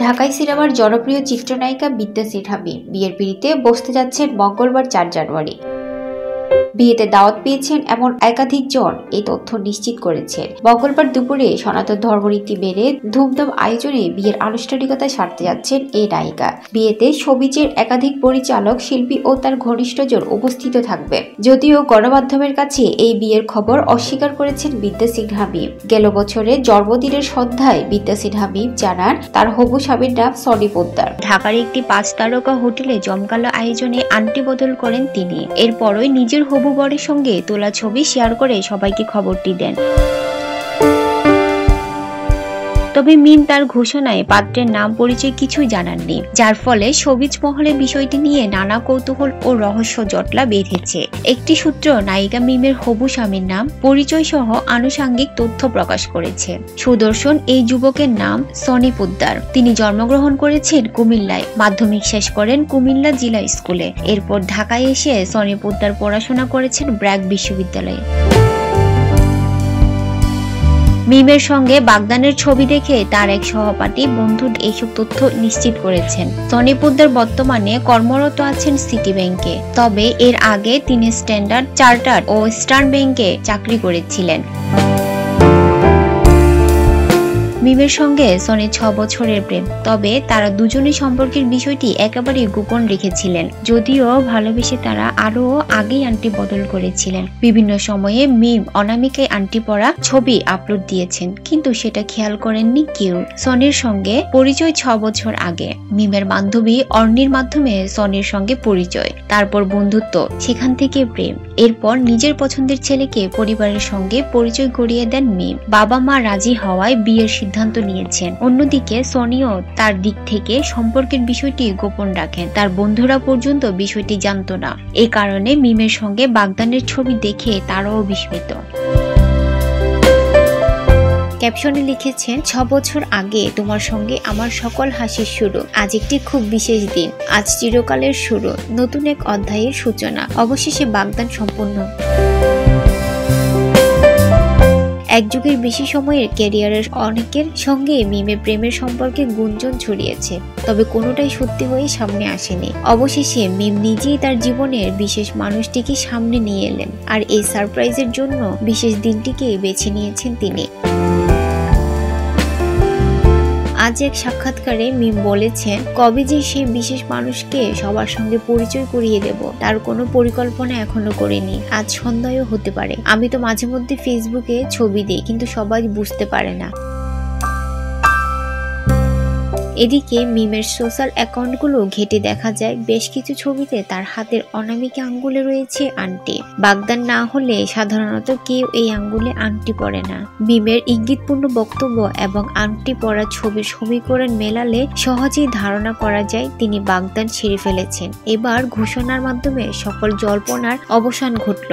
ঢাকাই সিনেমার জনপ্রিয় চিত্রনায়িকা বিদ্যা সিনহা বিয়ের পিঁড়িতে বসতে যাচ্ছেন মঙ্গলবার ৪ জানুয়ারি। বিয়েতে দাওয়াত পেয়েছেন এমন একাধিক জন এই তথ্য নিশ্চিত করেছেন। মঙ্গলবার দুপুরে সনাতন ধর্মরীতি মেনে ধুমধাম আয়োজনে বিয়ের আনুষ্ঠানিকতা সারতে যাচ্ছেন এই নায়িকা। বিয়েতে শোবিজের একাধিক পরিচালক, শিল্পী ও তার ঘনিষ্ঠজন উপস্থিত থাকবে। যদিও গণমাধ্যমের কাছে এই বিয়ের খবর অস্বীকার করেছেন বিদ্যা সিনহা। গেল বছরের জন্মদিনের সন্ধ্যায় বিদ্যা সিনহা জানান তার হবু স্বামীর নাম সনি পোদ্দার। ঢাকার একটি ৫ তারকা হোটেলে জমকালো আয়োজনে আন্টি বদল করেন তিনি। এরপরই নিজের হবু বরের সঙ্গে তোলা ছবি শেয়ার করে সবাইকে খবরটি দেন। তবে মিম তার ঘোষণায় পাত্রের নাম পরিচয় কিছুই জানাননি, যার ফলে শোবিজ মহলে বিষয়টি নিয়ে নানা কৌতূহল ও রহস্য জটলা বেঁধেছে। একটি সূত্র নায়িকা মিমের হবু স্বামীর নাম, পরিচয় সহ আনুষঙ্গিক তথ্য প্রকাশ করেছে। সুদর্শন এই যুবকের নাম সনি পোদ্দার। তিনি জন্মগ্রহণ করেছেন কুমিল্লায়। মাধ্যমিক শেষ করেন কুমিল্লা জিলা স্কুলে। এরপর ঢাকায় এসে সনি পোদ্দার পড়াশোনা করেছেন ব্র্যাক বিশ্ববিদ্যালয়ে। মিমের সঙ্গে বাগদানের ছবি দেখে তার এক সহপাঠী বন্ধু এইসব তথ্য নিশ্চিত করেছেন। সনি পোদ্দার বর্তমানে কর্মরত আছেন সিটি ব্যাংকে। তবে এর আগে তিনি স্ট্যান্ডার্ড চার্টার্ড ও স্টার ব্যাংকে চাকরি করেছিলেন। মিমের সঙ্গে সনির ৬ বছরের প্রেম। তবে তারা দুজনই সম্পর্কের বিষয়টি একেবারেই গোপন রেখেছিলেন। যদিও ভালোবেসে তারা আরো আগেই আন্টি বদল করেছিলেন। বিভিন্ন সময়ে মিম অনামিকায় আন্টি পরা ছবি আপলোড দিয়েছেন, কিন্তু সেটা খেয়াল করেননি কেউ। সনির সঙ্গে পরিচয় ৬ বছর আগে। মিমের বান্ধবী অর্নির মাধ্যমে সনির সঙ্গে পরিচয়, তারপর বন্ধুত্ব, সেখান থেকে প্রেম। এরপর নিজের পছন্দের ছেলেকে পরিবারের সঙ্গে পরিচয় করিয়ে দেন মিম। বাবা মা রাজি হওয়ায় বিয়ের সিদ্ধান্ত নিয়েছেন। অন্যদিকে সনিও তার দিক থেকে সম্পর্কের বিষয়টি গোপন রাখেন। তার বন্ধুরা পর্যন্ত বিষয়টি জানত না। এই কারণে মিমের সঙ্গে বাগদানের ছবি দেখে তারাও বিস্মিত। ক্যাপশনে লিখেছেন, ৬ বছর আগে তোমার সঙ্গে আমার সকল হাসির শুরু। আজ একটি খুব বিশেষ দিন। আজ চিরকালের শুরু, নতুন এক অধ্যায়ের সূচনা। অবশেষে বাগদান সম্পূর্ণ। এক যুগের বেশি সময়ের ক্যারিয়ারের অনেকের সঙ্গে মিমের প্রেমের সম্পর্কে গুঞ্জন ছড়িয়েছে, তবে কোনোটাই সত্যি হয়ে সামনে আসেনি। অবশেষে মিম নিজেই তার জীবনের বিশেষ মানুষটিকে সামনে নিয়ে এলেন, আর এই সারপ্রাইজের জন্য বিশেষ দিনটিকে বেছে নিয়েছেন তিনি। আজ এক সাক্ষাৎকারে মিম বলেছেন, কবে যে সেই বিশেষ মানুষকে সবার সঙ্গে পরিচয় করিয়ে দেব তার কোনো পরিকল্পনা এখনো করিনি। আজ সন্ধ্যায়ও হতে পারে। আমি তো মাঝে মধ্যে ফেসবুকে ছবি দিই, কিন্তু সবাই বুঝতে পারে না। এদিকে মিমের সোশ্যাল অ্যাকাউন্টগুলো ঘেটে দেখা যায় বেশ কিছু ছবিতে তার হাতের অনামিকা আঙ্গুলে রয়েছে আংটি। বাগদান না হলে সাধারণত কেউ এই আঙ্গুলে আংটি পরে না। মিমের ইঙ্গিতপূর্ণ বক্তব্য এবং আংটি পরা ছবির সমীকরণ মেলালে সহজেই ধারণা করা যায় তিনি বাগদান ছেড়ে ফেলেছেন। এবার ঘোষণার মাধ্যমে সকল জল্পনার অবসান ঘটল।